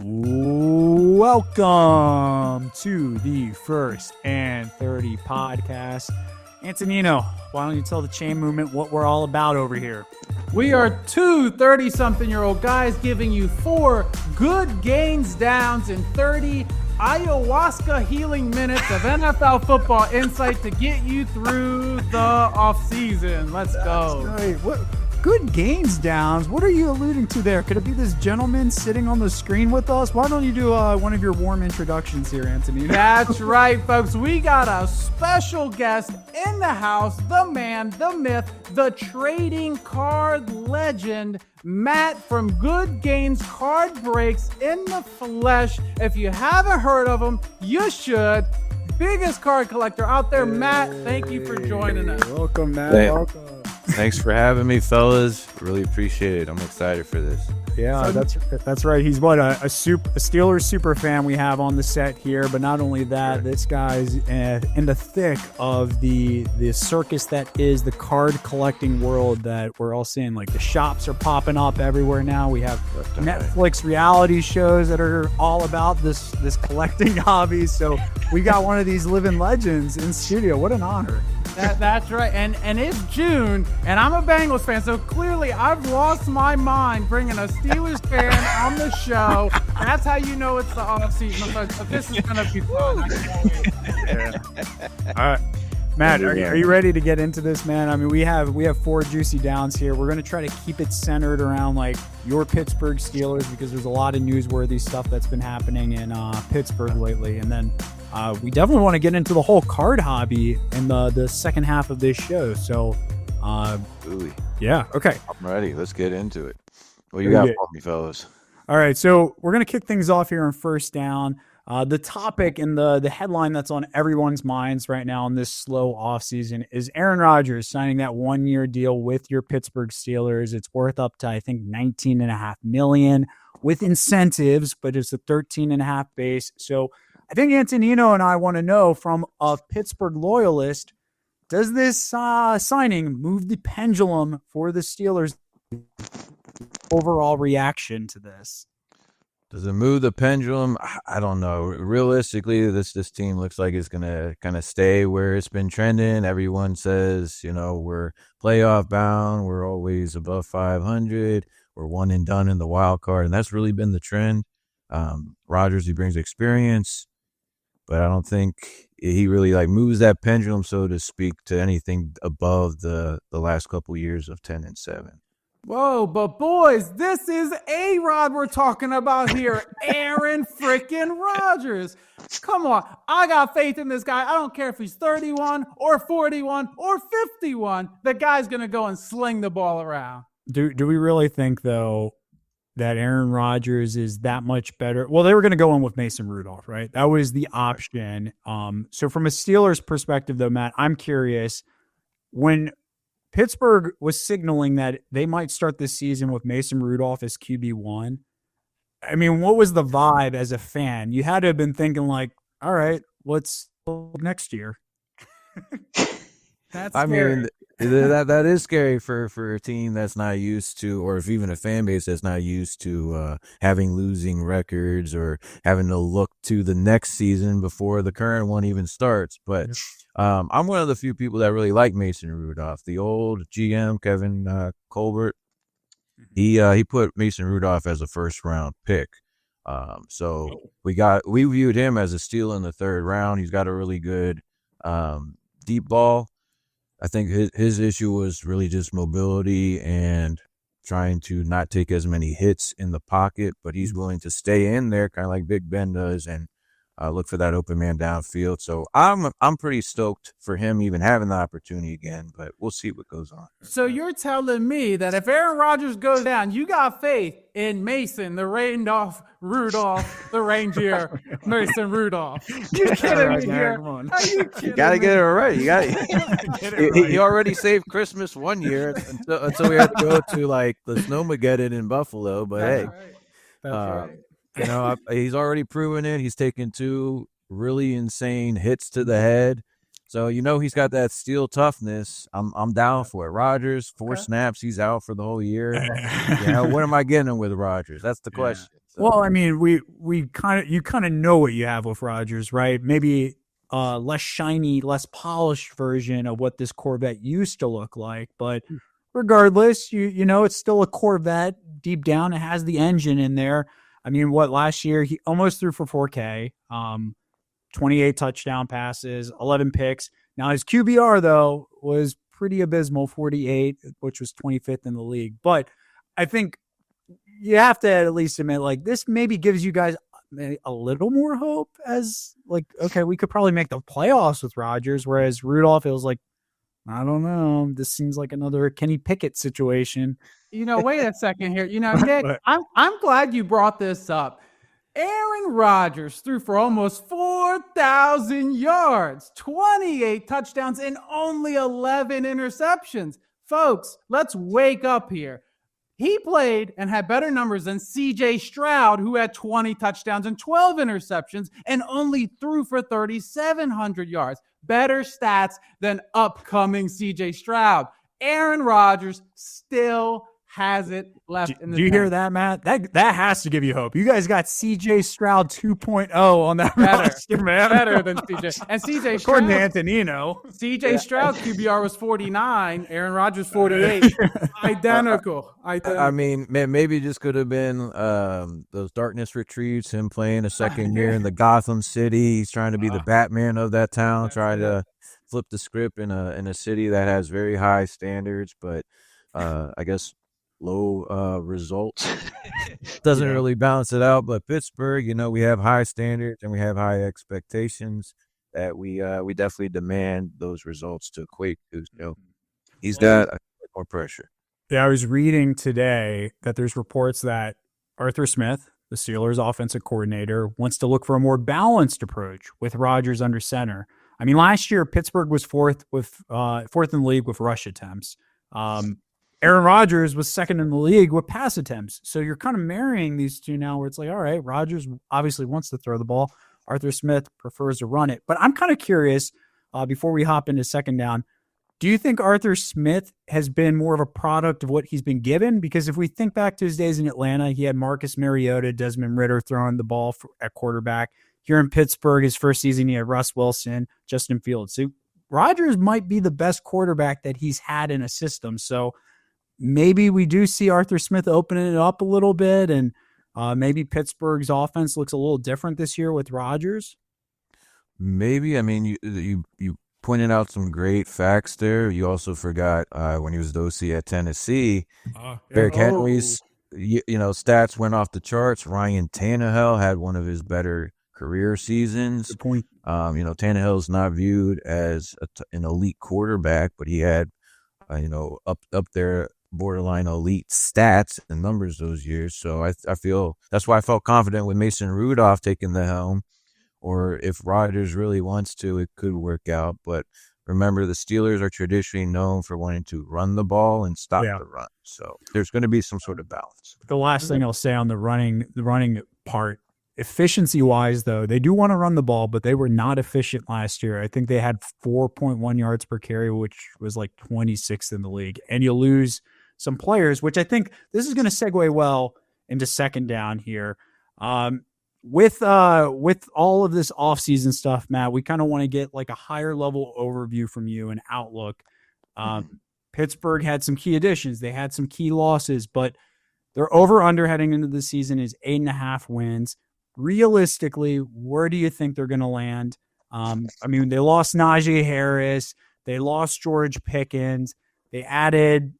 Welcome to the First and 30 podcast. Antonino, why don't you tell the chain movement what we're all about over here? We are two 30-something-year-old guys giving you 4 good gains downs in 30 ayahuasca healing minutes of NFL football insight to get you through the offseason. Let's go. That's right. What good gains downs? What are you alluding to there? Could it be this gentleman sitting on the screen with us? Why don't you do one of your warm introductions here, Antonino? That's right, folks. We got a special guest in the house, the man, the myth, the trading card legend, Matt from Good Gainz Card Breaks in the flesh. If you haven't heard of him, you should. Biggest card collector out there. Matt, thank you for joining us. Welcome, Matt. Welcome. Thanks for having me, fellas. Really appreciate it. I'm excited for this. Yeah, that's right. He's a Steelers super fan we have on the set here. But not only that, this guy's in the thick of the circus that is the card collecting world that we're all seeing. Like the shops are popping up everywhere now. We have Netflix reality shows that are all about this collecting hobby. So we got one of these living legends in studio. What an honor. That's right. And it's June, and I'm a Bengals fan, so clearly I've lost my mind bringing a Steelers fan on the show. That's how you know it's the off-season. So this is going to be fun. All right. Matt, are you ready to get into this, man? I mean, we have 4 juicy downs here. We're going to try to keep it centered around, like, your Pittsburgh Steelers because there's a lot of newsworthy stuff that's been happening in Pittsburgh lately. And then we definitely want to get into the whole card hobby in the second half of this show. So, yeah, okay. I'm ready. Let's get into it. What you got for me, fellas? All right, so we're going to kick things off here on first down. The topic and the headline that's on everyone's minds right now in this slow offseason is Aaron Rodgers signing that 1-year deal with your Pittsburgh Steelers. It's worth up to, I think, $19.5 million with incentives, but it's a $13.5 base. So I think Antonino and I want to know from a Pittsburgh loyalist, does this signing move the pendulum for the Steelers' overall reaction to this? Does it move the pendulum? I don't know. Realistically, this team looks like it's going to kind of stay where it's been trending. Everyone says, we're playoff bound. We're always above 500. We're one and done in the wild card, and that's really been the trend. Rodgers, he brings experience, but I don't think he really moves that pendulum, so to speak, to anything above the last couple years of 10-7. Whoa, but boys, this is A-Rod we're talking about here. Aaron freaking Rodgers. Come on. I got faith in this guy. I don't care if he's 31 or 41 or 51. The guy's going to go and sling the ball around. Do we really think, though, that Aaron Rodgers is that much better? Well, they were going to go in with Mason Rudolph, right? That was the option. So from a Steelers perspective, though, Matt, I'm curious. When Pittsburgh was signaling that they might start this season with Mason Rudolph as QB1, I mean, what was the vibe as a fan? You had to have been thinking all right, what's next year? That's I scary. mean, that is scary for a team that's not used to, or if even a fan base that's not used to having losing records or having to look to the next season before the current one even starts. But I'm one of the few people that really like Mason Rudolph. The old GM, Kevin Colbert, he put Mason Rudolph as a first-round pick. So we viewed him as a steal in the third round. He's got a really good deep ball. I think his issue was really just mobility and trying to not take as many hits in the pocket, but he's willing to stay in there, kind of like Big Ben does, and look for that open man downfield. So I'm pretty stoked for him even having the opportunity again, but we'll see what goes on. So you're telling me that if Aaron Rodgers goes down, you got faith in Mason, the Rudolph, the reindeer, Mason Rudolph. You kidding me here? You got to get it right. You got He already saved Christmas one year until we had to go to the Snowmageddon in Buffalo. But That's right. He's already proven it. He's taken 2 really insane hits to the head. So, he's got that steel toughness. I'm down for it. Rodgers, 4 snaps, he's out for the whole year. What am I getting with Rodgers? That's the question. So, Well, I mean, you kind of know what you have with Rodgers, right? Maybe less shiny, less polished version of what this Corvette used to look like, but regardless, you know it's still a Corvette deep down. It has the engine in there. I mean, what last year he almost threw for 4K, 28 touchdown passes, 11 picks. Now his QBR though was pretty abysmal, 48, which was 25th in the league. But I think you have to at least admit, like, this maybe gives you guys a little more hope as, like, okay, we could probably make the playoffs with Rodgers, whereas Rudolph, it was like, I don't know, this seems like another Kenny Pickett situation. Wait a second here. Nick, I'm glad you brought this up. Aaron Rodgers threw for almost 4,000 yards, 28 touchdowns, and only 11 interceptions. Folks, let's wake up here. He played and had better numbers than C.J. Stroud, who had 20 touchdowns and 12 interceptions and only threw for 3,700 yards. Better stats than upcoming C.J. Stroud. Aaron Rodgers still has it left in the Do you hear that, Matt? That has to give you hope. You guys got C.J. Stroud 2.0 on that roster, man. Better than C.J. And C.J. Stroud. According to Antonino. C.J. Stroud's QBR was 49. Aaron Rodgers 48. Identical. I mean, maybe it just could have been those darkness retreats, him playing a second year in the Gotham City. He's trying to be the Batman of that town, trying to flip the script in a city that has very high standards, but I guess low results doesn't really balance it out. But Pittsburgh, we have high standards and we have high expectations that we definitely demand those results to equate to. So he's got more pressure. Yeah, I was reading today that there's reports that Arthur Smith, the Steelers offensive coordinator, wants to look for a more balanced approach with Rodgers under center. I mean, last year Pittsburgh was fourth in the league with rush attempts. Aaron Rodgers was second in the league with pass attempts. So you're kind of marrying these two now where it's like, all right, Rodgers obviously wants to throw the ball. Arthur Smith prefers to run it. But I'm kind of curious, before we hop into second down, do you think Arthur Smith has been more of a product of what he's been given? Because if we think back to his days in Atlanta, he had Marcus Mariota, Desmond Ridder throwing the ball at quarterback. Here in Pittsburgh, his first season, he had Russ Wilson, Justin Fields. So Rodgers might be the best quarterback that he's had in a system. So maybe we do see Arthur Smith opening it up a little bit, and maybe Pittsburgh's offense looks a little different this year with Rodgers. Maybe. I mean, you pointed out some great facts there. You also forgot when he was the OC at Tennessee, Derrick Henry's stats went off the charts. Ryan Tannehill had one of his better career seasons. Good point. Tannehill's not viewed as an elite quarterback, but he had up there borderline elite stats and numbers those years. So I feel that's why I felt confident with Mason Rudolph taking the helm. Or if Rodgers really wants to, it could work out. But remember, the Steelers are traditionally known for wanting to run the ball and stop the run. So there's going to be some sort of balance. The last thing I'll say on the running part, efficiency-wise, though, they do want to run the ball, but they were not efficient last year. I think they had 4.1 yards per carry, which was like 26th in the league. And you lose some players, which I think this is going to segue well into second down here. With all of this offseason stuff, Matt, we kind of want to get like a higher level overview from you and outlook. Pittsburgh had some key additions. They had some key losses, but their over-under heading into the season is 8.5 wins. Realistically, where do you think they're going to land? I mean, they lost Najee Harris. They lost George Pickens. They added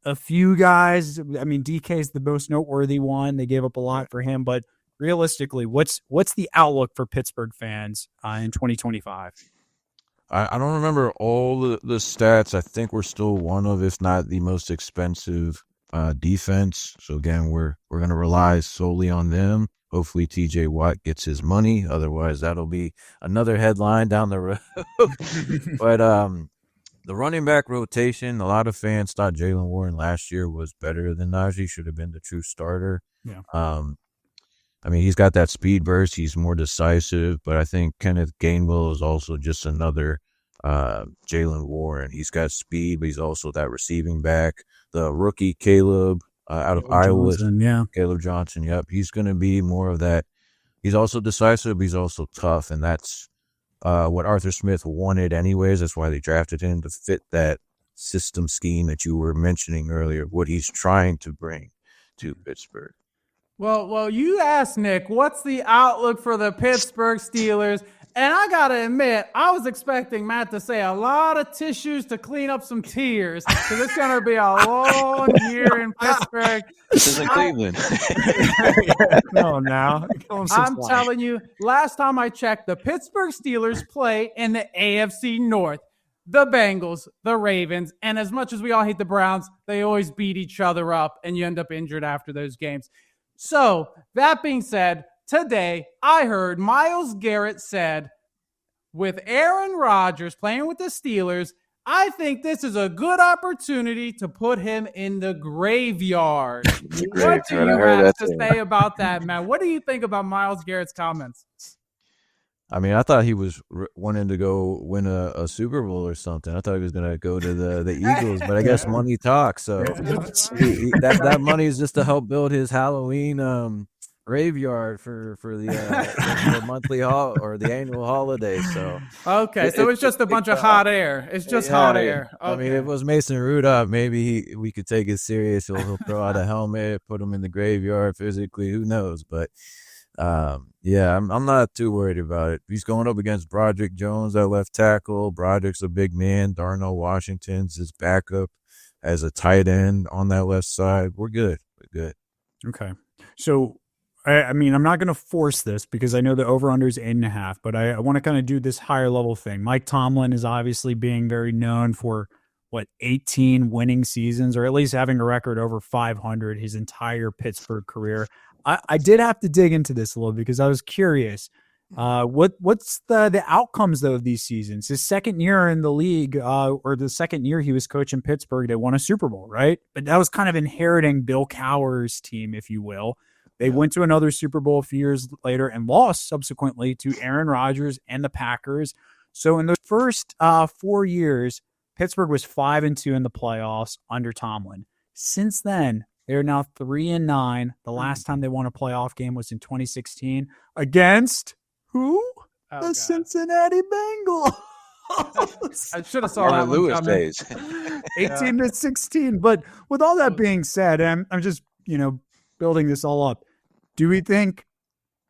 a few guys. I mean, DK is the most noteworthy one. They gave up a lot for him, but realistically, what's the outlook for Pittsburgh fans in 2025? I don't remember all the stats. I think we're still one of, if not the most expensive defense. So again, we're going to rely solely on them. Hopefully TJ Watt gets his money. Otherwise, that'll be another headline down the road. But the running back rotation, a lot of fans thought Jaylen Warren last year was better than Najee, should have been the true starter. Yeah. I mean, he's got that speed burst. He's more decisive, but I think Kenneth Gainwell is also just another Jaylen Warren. He's got speed, but he's also that receiving back. The rookie Caleb out of Caleb Iowa. Johnson, yeah. Caleb Johnson. Yep, he's going to be more of that. He's also decisive. He's also tough, and that's what Arthur Smith wanted, anyways. That's why they drafted him, to fit that system scheme that you were mentioning earlier. What he's trying to bring to Pittsburgh. Well, you asked Nick, what's the outlook for the Pittsburgh Steelers? And I got to admit, I was expecting Matt to say a lot of tissues to clean up some tears, because it's going to be a long year in Pittsburgh. This isn't Cleveland. No, now. I'm telling you, last time I checked, the Pittsburgh Steelers play in the AFC North. The Bengals, the Ravens, and as much as we all hate the Browns, they always beat each other up, and you end up injured after those games. So, that being said, today I heard Myles Garrett said, with Aaron Rodgers playing with the Steelers, I think this is a good opportunity to put him in the graveyard. What do you have to say about that, man? What do you think about Myles Garrett's comments? I mean, I thought he was wanting to go win a Super Bowl or something. I thought he was going to go to the Eagles, but I guess money talks. So that money is just to help build his Halloween graveyard for the monthly or the annual holiday. So okay, so it's just a bunch of hot air. It's just hot air. Okay. I mean, if it was Mason Rudolph, maybe we could take it serious. He'll throw out a helmet, put him in the graveyard physically. Who knows? But yeah, I'm not too worried about it. He's going up against Broderick Jones at left tackle. Broderick's a big man. Darnell Washington's his backup as a tight end on that left side. We're good. Okay. So, I mean, I'm not going to force this because I know the over-under is 8.5, but I want to kind of do this higher level thing. Mike Tomlin is obviously being very known for, 18 winning seasons, or at least having a record over 500 his entire Pittsburgh career. I did have to dig into this a little because I was curious. What's the outcomes, though, of these seasons? His second year in the league, or the second year he was coaching Pittsburgh, they won a Super Bowl, right? But that was kind of inheriting Bill Cowher's team, if you will. They went to another Super Bowl a few years later and lost subsequently to Aaron Rodgers and the Packers. So in the first 4 years, Pittsburgh was 5-2 in the playoffs under Tomlin. Since then, they're now 3-9. The last time they won a playoff game was in 2016 against who? The Cincinnati Bengals. I should have saw that Lewis days. 18-16. But with all that being said, I'm just, building this all up. Do we think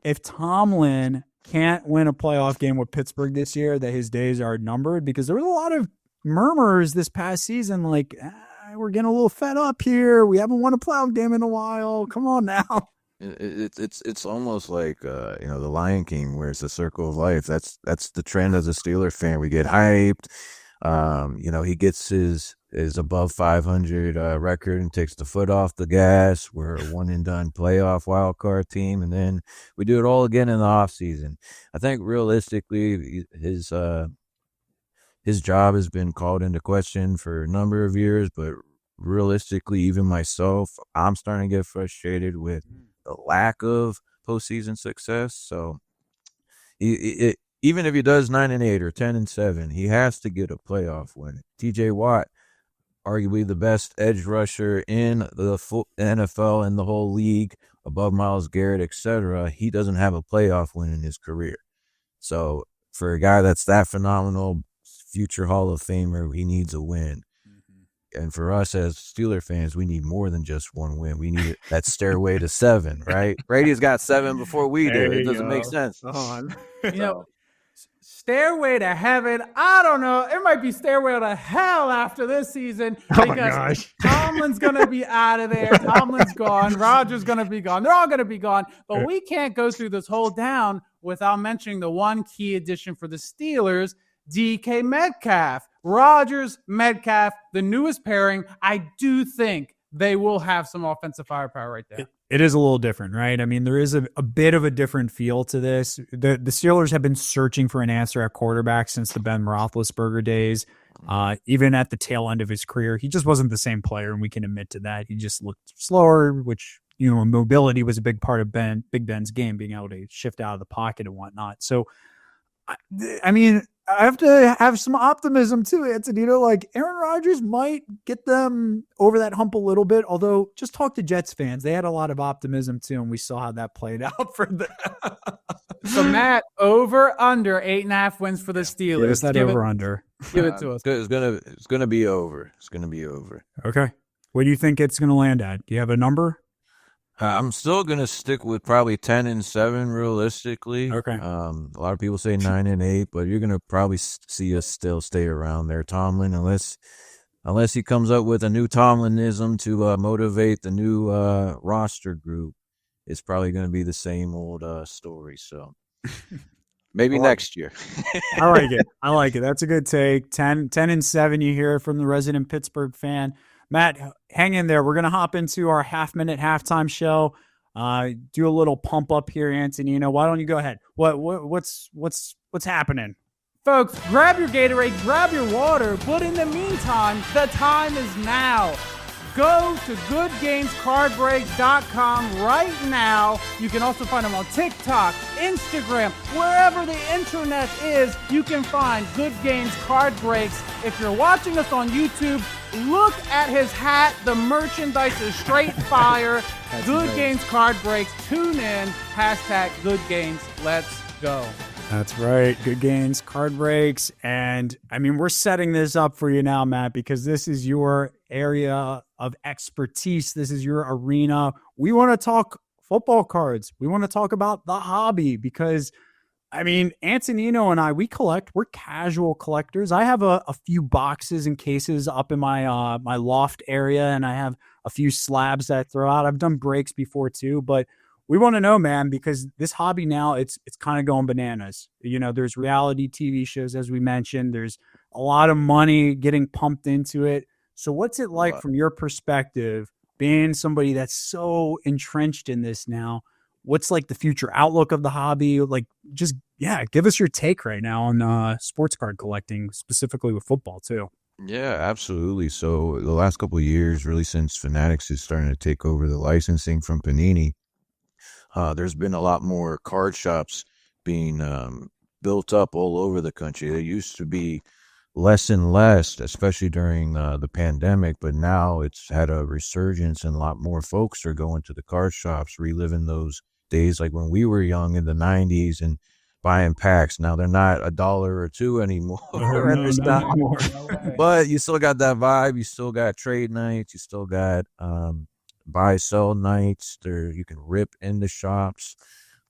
if Tomlin can't win a playoff game with Pittsburgh this year, that his days are numbered? Because there was a lot of murmurs this past season, like, we're getting a little fed up here. We haven't won a playoff game in a while. Come on now. It's almost like the Lion King, where it's a circle of life. That's the trend as a Steelers fan. We get hyped. He gets his above 500 record and takes the foot off the gas. We're a one and done playoff wild card team, and then we do it all again in the off season. I think realistically, his job has been called into question for a number of years, but realistically, even myself, I'm starting to get frustrated with the lack of postseason success. So even if he does 9-8 or 10-7, he has to get a playoff win. TJ Watt, arguably the best edge rusher in the NFL and the whole league, above Myles Garrett, etc. He doesn't have a playoff win in his career. So for a guy that's that phenomenal, future Hall of Famer, he needs a win. And for us as Steeler fans, we need more than just one win. We need that stairway to 7, right? Brady's got 7 before we do. It doesn't make sense. Stairway to heaven. I don't know. It might be stairway to hell after this season, because Tomlin's going to be out of there. Tomlin's gone. Rodgers going to be gone. They're all going to be gone. But we can't go through this whole down without mentioning the one key addition for the Steelers, DK Metcalf. Rodgers, Metcalf, the newest pairing. I do think they will have some offensive firepower right there. It is a little different, right? I mean, there is a bit of a different feel to this. The Steelers have been searching for an answer at quarterback since the Ben Roethlisberger days. Even at the tail end of his career, he just wasn't the same player, and we can admit to that. He just looked slower, which, mobility was a big part of Big Ben's game, being able to shift out of the pocket and whatnot. So, I mean, I have to have some optimism too, Antonino. Like Aaron Rodgers might get them over that hump a little bit. Although, just talk to Jets fans; they had a lot of optimism too, and we saw how that played out for them. So Matt, over under 8.5 wins for the Steelers. Give us that over under. Give it to us. It's gonna be over. It's gonna be over. Okay. What do you think it's going to land at? Do you have a number? I'm still gonna stick with probably 10-7 realistically. Okay. A lot of people say 9-8, but you're gonna probably see us still stay around there, Tomlin, unless he comes up with a new Tomlinism to motivate the new roster group. It's probably gonna be the same old story. So maybe next year. I like it. I like it. That's a good take. 10-7. You hear it from the resident Pittsburgh fan. Matt, hang in there. We're going to hop into our half-minute halftime show. Do a little pump up here, Antonino. Why don't you go ahead? What's happening? Folks, grab your Gatorade, grab your water, but in the meantime, the time is now. Go to goodgainscardbreaks.com right now. You can also find them on TikTok, Instagram, wherever the internet is, you can find Good Gainz Card Breaks. If you're watching us on YouTube, look at his hat. The merchandise is straight fire. Good Gainz Card Breaks. Tune in. Hashtag Good Gainz. Let's go. That's right. Good Gainz Card Breaks. And I mean, we're setting this up for you now, Matt, because this is your area of expertise. This is your arena. We want to talk football cards. We want to talk about the hobby because, I mean, Antonino and I, we're casual collectors. I have a few boxes and cases up in my my loft area, and I have a few slabs that I throw out. I've done breaks before too, but we want to know, man, because this hobby now, it's kind of going bananas. You know, there's reality TV shows, as we mentioned. There's a lot of money getting pumped into it. So what's it like from your perspective, being somebody that's so entrenched in this now? What's like the future outlook of the hobby? Like, just, give us your take right now on sports card collecting, specifically with football too. Yeah, absolutely. So the last couple of years, really since Fanatics is starting to take over the licensing from Panini, there's been a lot more card shops being built up all over the country. There used to be less and less, especially during the pandemic, but now it's had a resurgence and a lot more folks are going to the card shops, reliving those days like when we were young in the 90s and buying packs. Now they're not $1 or $2 anymore. But you still got that vibe. You still got trade nights. You still got buy sell nights. There you can rip in the shops.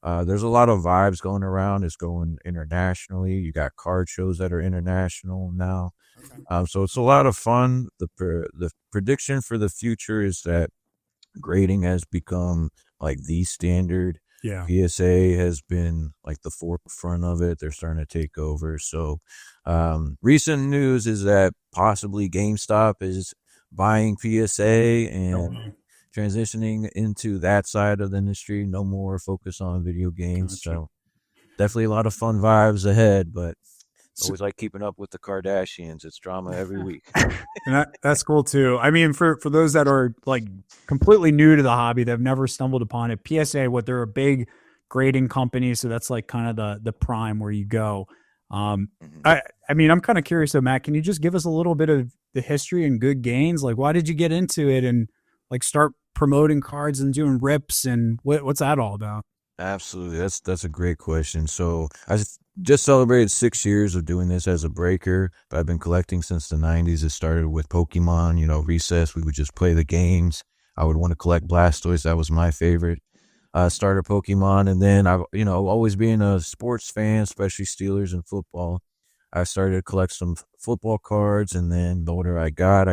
There's a lot of vibes going around. It's going internationally. You got card shows that are international now. Okay. So it's a lot of fun. The prediction for the future is that grading has become like the standard. Yeah. PSA has been like the forefront of it. They're starting to take over. So recent news is that possibly GameStop is buying PSA and transitioning into that side of the industry. No more focus on video games. Gotcha. So definitely a lot of fun vibes ahead, but it's always like keeping up with the Kardashians. It's drama every week. And that's cool too. I mean, for those that are like completely new to the hobby, they've never stumbled upon it. PSA, they're a big grading company, so that's like kind of the prime where you go. I mean, I'm kind of curious though, Matt, can you just give us a little bit of the history and Good Gainz? Like, why did you get into it and like start promoting cards and doing rips, and what's that all about? Absolutely. That's a great question. So I just celebrated 6 years of doing this as a breaker, but I've been collecting since the 90s. It started with Pokemon, recess. We would just play the games. I would want to collect Blastoise. That was my favorite. Started Pokemon, and then I've, always being a sports fan, especially Steelers and football, I started to collect some football cards, and then the older I got,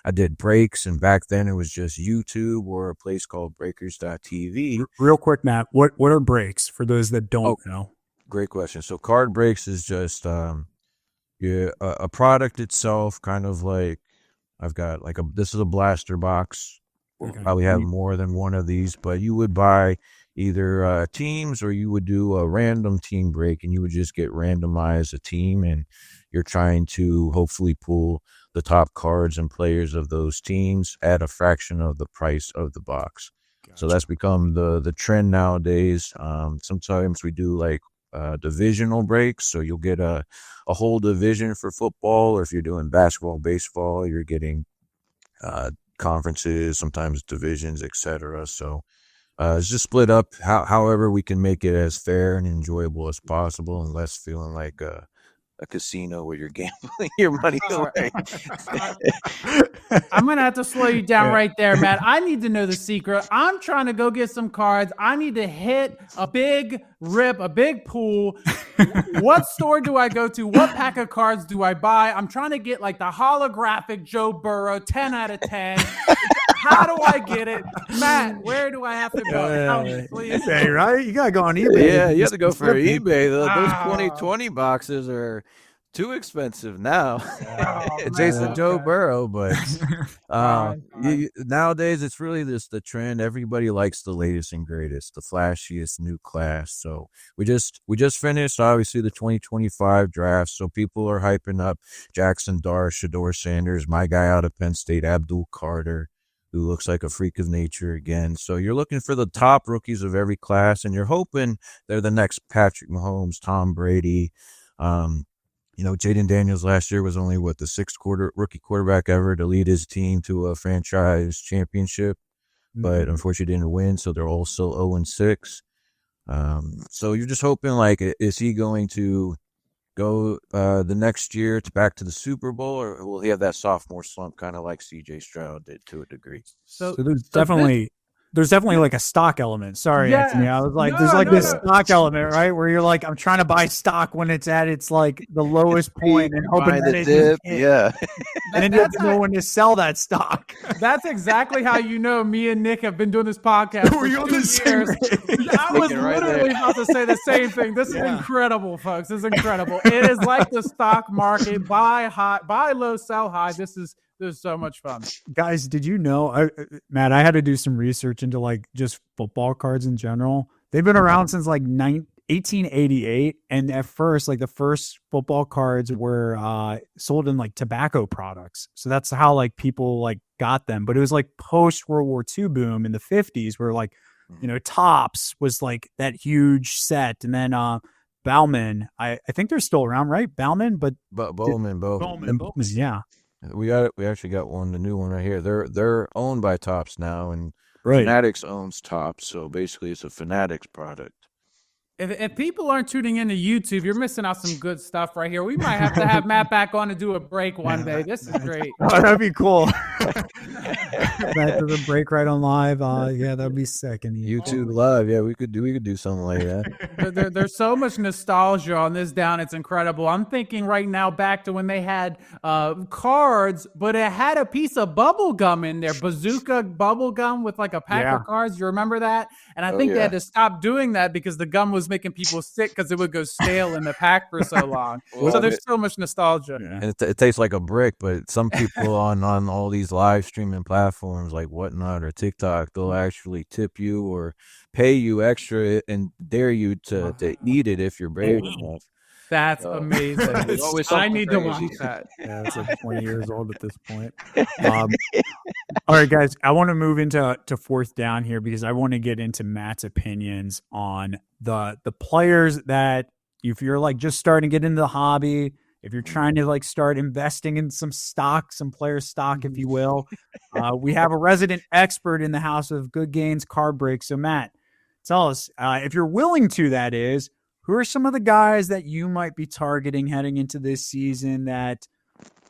I did breaks, and back then it was just YouTube or a place called breakers.tv. Real quick, Matt, what are breaks for those that don't know? Great question. So card breaks is just a product itself, kind of like I've got like this is a blaster box. We'll probably have more than one of these, but you would buy either teams or you would do a random team break, and you would just get randomized a team, and you're trying to hopefully pull the top cards and players of those teams at a fraction of the price of the box. Gotcha. So that's become the trend nowadays. Sometimes we do like divisional breaks. So you'll get a whole division for football, or if you're doing basketball, baseball, you're getting conferences, sometimes divisions, etc. So it's just split up however we can make it as fair and enjoyable as possible, and less feeling like a casino where you're gambling your money away. I'm going to have to slow you down right there, Matt. I need to know the secret. I'm trying to go get some cards. I need to hit a big pool. What store do I go to? What pack of cards do I buy? I'm trying to get like the holographic Joe Burrow, 10 out of 10. How do I get it? Matt, where do I have to go? Tell me, please. eBay, right? You got to go on eBay. Yeah, you have to go for eBay. Those 2020 boxes are too expensive now. Jason Joe Burrow, but nowadays it's really the trend. Everybody likes the latest and greatest, the flashiest new class. So we just finished obviously the 2025 draft, so people are hyping up Jackson Dart, Shedeur Sanders, my guy out of Penn State, Abdul Carter, who looks like a freak of nature again. So you're looking for the top rookies of every class, and you're hoping they're the next Patrick Mahomes, Tom Brady. Jayden Daniels last year was only the sixth rookie quarterback ever to lead his team to a franchise championship, but unfortunately didn't win. So they're all still 0-6. So you're just hoping, like, is he going to go the next year back to the Super Bowl, or will he have that sophomore slump kind of like CJ Stroud did to a degree? So there's definitely like a stock element. Sorry, Anthony. I was like, there's this stock element, right? Where you're like, I'm trying to buy stock when it's at its like the lowest point and hoping that it dip. Yeah. And then you have to know when to sell that stock. That's exactly how me and Nick have been doing this podcast for 2 years. I was literally about to say the same thing. This is incredible, folks. This is incredible. It is like the stock market. Buy high, buy low, sell high. This is so much fun. Guys, did you know, Matt, I had to do some research into like just football cards in general. They've been around since like 1888. And at first, like the first football cards were sold in like tobacco products. So that's how like people like got them. But it was like post World War II boom in the 50s where like, Topps was like that huge set. And then Bowman, I think they're still around, right? Bowman, but Bowman, yeah. We actually got the new one right here. They're owned by Topps now, and right. Fanatics owns Topps, so basically it's a Fanatics product. If people aren't tuning into YouTube, you're missing out some good stuff right here. We might have to have Matt back on to do a break one day. This is great. Oh, that'd be cool. Matt does a break right on live. That'd be sick. And YouTube live, we could do something like that. There's so much nostalgia on this down. It's incredible. I'm thinking right now back to when they had cards, but it had a piece of bubble gum in there, bazooka bubble gum with like a pack of cards. You remember that? And I think they had to stop doing that because the gum was making people sick because it would go stale in the pack for so long. So there's so much nostalgia. Yeah. And it tastes like a brick, but some people on all these live streaming platforms like Whatnot or TikTok, they'll actually tip you or pay you extra and dare you to eat it if you're brave enough. That's amazing. I need to watch that. Yeah, it's like 20 years old at this point. All right, guys, I want to move into fourth down here because I want to get into Matt's opinions on the players that if you're like just starting to get into the hobby, if you're trying to like start investing in some stock, some player stock, if you will, we have a resident expert in the house of Good Gainz Card Breaks. So Matt, tell us, if you're willing to, that is, who are some of the guys that you might be targeting heading into this season that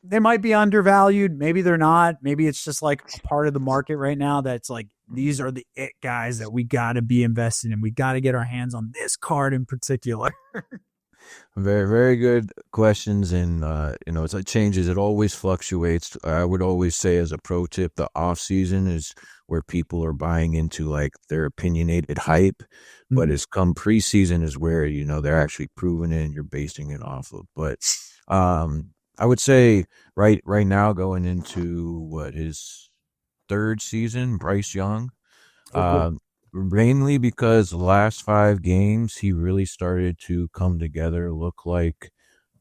they might be undervalued? Maybe they're not. Maybe it's just like a part of the market right now that's like, these are the it guys that we got to be invested in. We got to get our hands on this card in particular. Very, very good questions. And, it changes. It always fluctuates. I would always say as a pro tip, the off season is where people are buying into like their opinionated hype, but it's come preseason is where, they're actually proving it and you're basing it off of. But, I would say right now going into his third season, Bryce Young, mainly because the last 5 games, he really started to come together, look like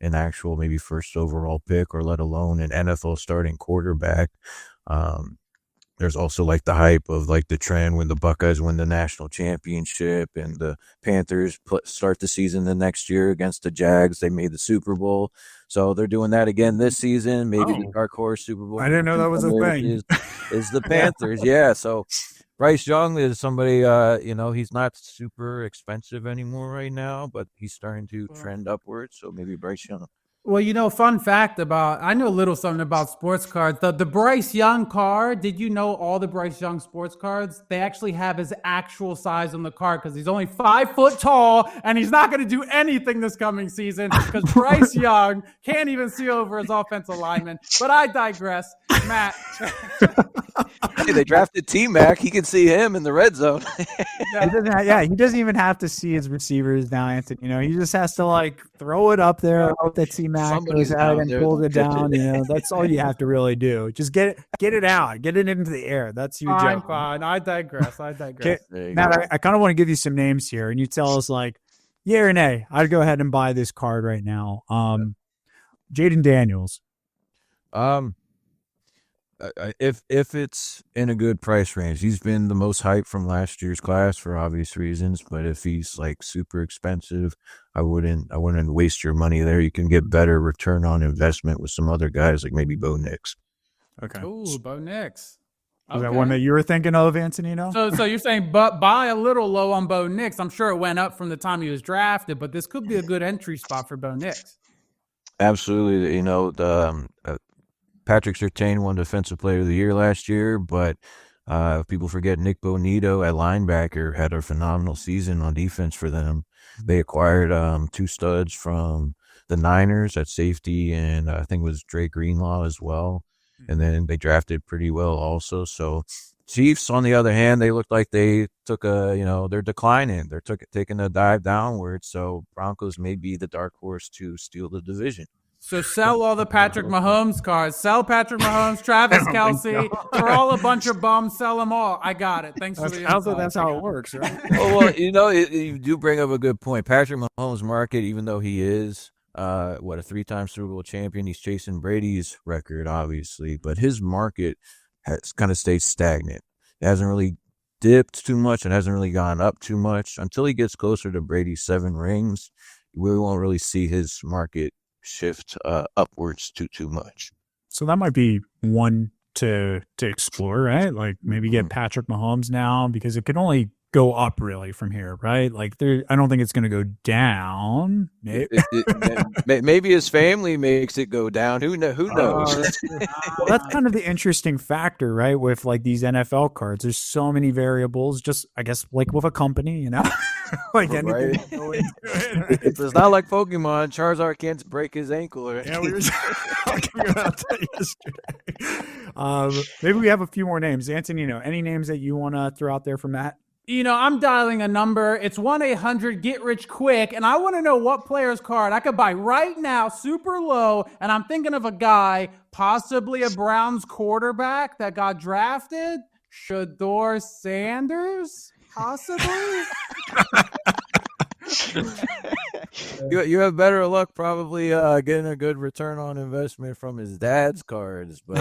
an actual maybe first overall pick or let alone an NFL starting quarterback. there's also like the hype of like the trend when the Buckeyes win the national championship and the Panthers start the season the next year against the Jags. They made the Super Bowl. So they're doing that again this season. Maybe the dark horse Super Bowl. I didn't know that was a thing. Is the Panthers. Yeah. So Bryce Young is somebody, he's not super expensive anymore right now, but he's starting to trend upwards. So maybe Bryce Young. Well, fun fact I know a little something about sports cards. The Bryce Young card, did you know all the Bryce Young sports cards, they actually have his actual size on the card because he's only 5 foot tall and he's not going to do anything this coming season because Bryce Young can't even see over his offensive lineman. But I digress. Matt. Hey, they drafted T-Mac. He can see him in the red zone. He doesn't even have to see his receivers now, Anthony. He just has to like throw it up there. Hope that T-Mac goes out and pulls it down. That's all you have to really do. Just get it out, get it into the air. That's your job. Fine. I digress. Matt, I kind of want to give you some names here, and you tell us like, yeah or nay. I'd go ahead and buy this card right now. Jayden Daniels. If it's in a good price range, he's been the most hyped from last year's class for obvious reasons. But if he's like super expensive, I wouldn't waste your money there. You can get better return on investment with some other guys, like maybe Bo Nix. Okay. Ooh, Bo Nix. Was that one that you were thinking of, Antonino? So you're saying buy a little low on Bo Nix. I'm sure it went up from the time he was drafted, but this could be a good entry spot for Bo Nix. Absolutely. Patrick Surtain won Defensive Player of the Year last year, but people forget Nick Bonito at linebacker had a phenomenal season on defense for them. They acquired 2 studs from the Niners at safety, and I think it was Dre Greenlaw as well. And then they drafted pretty well also. So Chiefs, on the other hand, they looked like they took they're declining. They're taking a dive downward. So Broncos may be the dark horse to steal the division. So sell all the Patrick Mahomes cards. Sell Patrick Mahomes, Travis Kelce. They're all a bunch of bums. Sell them all. I got it. Thanks for the info. That's how it works, right? Well, you do bring up a good point. Patrick Mahomes' market, even though he is a 3-time Super Bowl champion, he's chasing Brady's record, obviously, but his market has kind of stayed stagnant. It hasn't really dipped too much. It hasn't really gone up too much. Until he gets closer to Brady's 7 rings, we won't really see his market shift upwards too much. So that might be one to explore, right? Like maybe get Patrick Mahomes now, because it can only go up really from here, right? Like I don't think it's going to go down. Maybe his family makes it go down. Who knows? Well, that's kind of the interesting factor, right? With like these NFL cards, there's so many variables. Just I guess like with a company, like anything. Right. It's not like Pokemon. Charizard can't break his ankle. Right? Yeah, we were talking about that yesterday. Maybe we have a few more names. Antonino, any names that you want to throw out there for Matt? I'm dialing a number. It's 1-800-GET-RICH-QUICK, and I want to know what player's card I could buy right now, super low, and I'm thinking of a guy, possibly a Browns quarterback that got drafted, Shedeur Sanders, possibly? You have better luck probably getting a good return on investment from his dad's cards. But,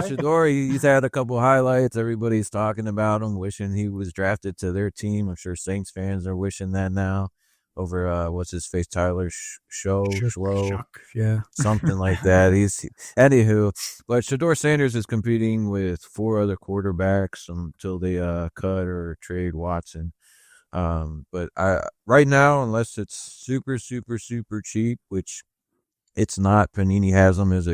Shedeur, he's had a couple highlights. Everybody's talking about him, wishing he was drafted to their team. I'm sure Saints fans are wishing that now over, what's his face, Tyler Schlow, yeah, something like that. Anywho, but Shedeur Sanders is competing with 4 other quarterbacks until they cut or trade Watson. But right now, unless it's super, super, super cheap, which it's not, Panini has him as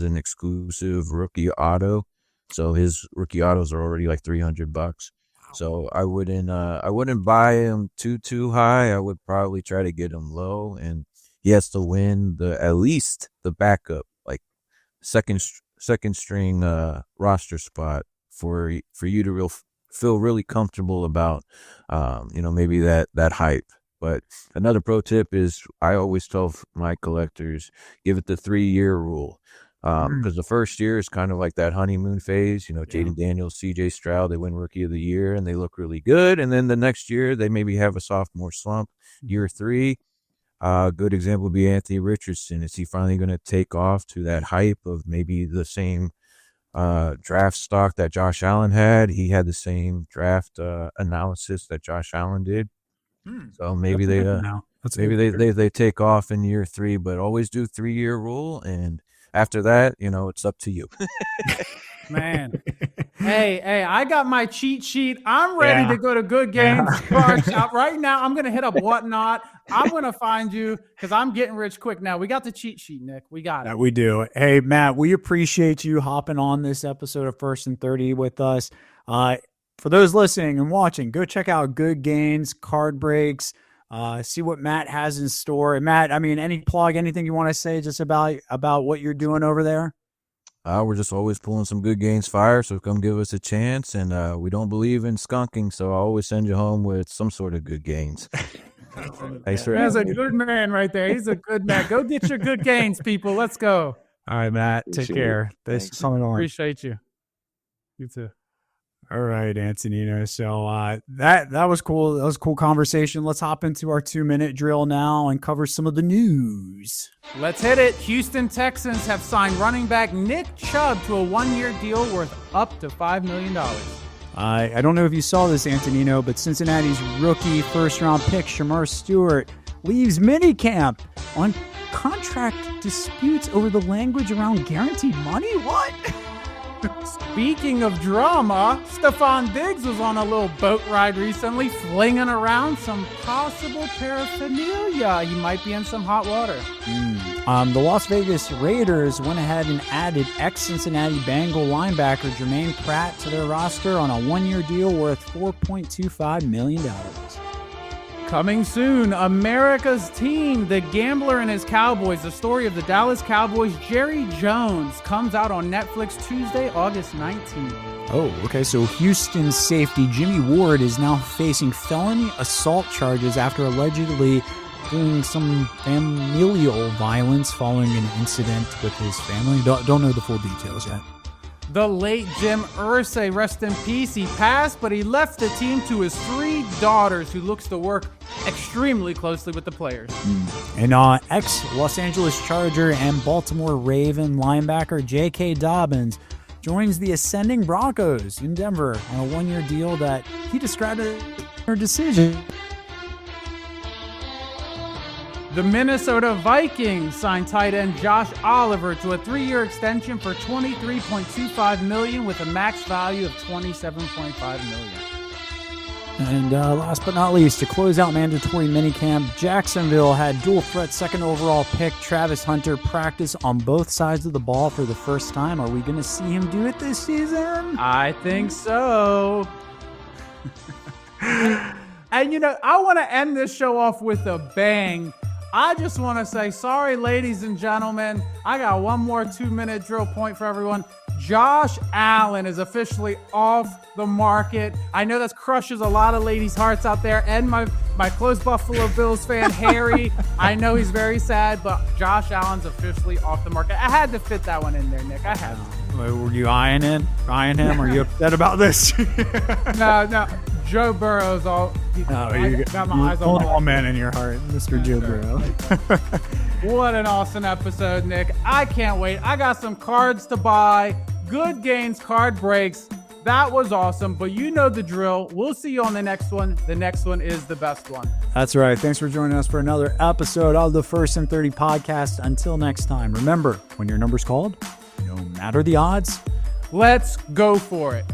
an exclusive rookie auto. So his rookie autos are already like $300. So I wouldn't buy him too high. I would probably try to get him low, and he has to win at least the backup, like second string roster spot for you to feel really comfortable about, maybe that hype. But another pro tip is I always tell my collectors, give it the 3-year rule. Because the first year is kind of like that honeymoon phase. Jayden Daniels, CJ Stroud, they win Rookie of the Year and they look really good. And then the next year, they maybe have a sophomore slump. Year 3, good example would be Anthony Richardson. Is he finally going to take off to that hype of maybe the same draft stock that Josh Allen had. He had the same draft analysis that Josh Allen did. So maybe they take off in year 3, but always do 3-year rule, and after that, it's up to you. Man. Hey, I got my cheat sheet. I'm ready to go to Good Gainz Card Shop right now. I'm going to hit up Whatnot. I'm going to find you because I'm getting rich quick now. We got the cheat sheet, Nick. We got it. Yeah, we do. Hey, Matt, we appreciate you hopping on this episode of First and 30 with us. For those listening and watching, go check out Good Gainz Card Breaks. See what Matt has in store. And Matt, I mean, anything you want to say just about what you're doing over there? We're just always pulling some Good Gainz fire, so come give us a chance. And we don't believe in skunking, so I always send you home with some sort of Good Gainz. He's a good man right there. He's a good man. Go get your Good Gainz, people. Let's go. All right, Matt. Take care. Thanks for coming on. Appreciate you. You too. All right, Antonino. So that was cool. That was a cool conversation. Let's hop into our 2-minute drill now and cover some of the news. Let's hit it. Houston Texans have signed running back Nick Chubb to a 1-year deal worth up to $5 million. I don't know if you saw this, Antonino, but Cincinnati's rookie first-round pick Shedeur Stewart leaves minicamp on contract disputes over the language around guaranteed money. What? Speaking of drama, Stephon Diggs was on a little boat ride recently, flinging around some possible paraphernalia. He might be in some hot water. The Las Vegas Raiders went ahead and added ex-Cincinnati Bengal linebacker Jermaine Pratt to their roster on a 1-year deal worth $4.25 million. Coming soon, America's Team, The Gambler and His Cowboys, the story of the Dallas Cowboys' Jerry Jones, comes out on Netflix Tuesday, August 19th. Oh, okay. So Houston safety Jimmy Ward is now facing felony assault charges after allegedly doing some familial violence following an incident with his family. Don't know the full details yet. The late Jim Irsay, rest in peace. He passed, but he left the team to his 3 daughters, who looks to work extremely closely with the players. And ex-Los Angeles Charger and Baltimore Raven linebacker J.K. Dobbins joins the ascending Broncos in Denver on a 1-year deal that he described as a decision. The Minnesota Vikings signed tight end Josh Oliver to a 3-year extension for $23.25 million with a max value of $27.5 million. And last but not least, to close out mandatory minicamp, Jacksonville had dual threat second overall pick Travis Hunter practice on both sides of the ball for the first time. Are we going to see him do it this season? I think so. And I want to end this show off with a bang. I just want to say sorry, ladies and gentlemen. I got one more 2-minute drill point for everyone. Josh Allen is officially off the market. I know that crushes a lot of ladies' hearts out there, and my close Buffalo Bills fan, Harry. I know he's very sad, but Josh Allen's officially off the market. I had to fit that one in there, Nick. I had to. Were you eyeing him? Are you upset about this? No. Joe Burrow's all. Got my eyes on all man in your heart, Mr. Joe Burrow. What an awesome episode, Nick. I can't wait. I got some cards to buy. Good Gainz Card Breaks. That was awesome, but you know the drill. We'll see you on the next one. The next one is the best one. That's right. Thanks for joining us for another episode of the First and 30 podcast. Until next time, remember, when your number's called, no matter the odds, let's go for it.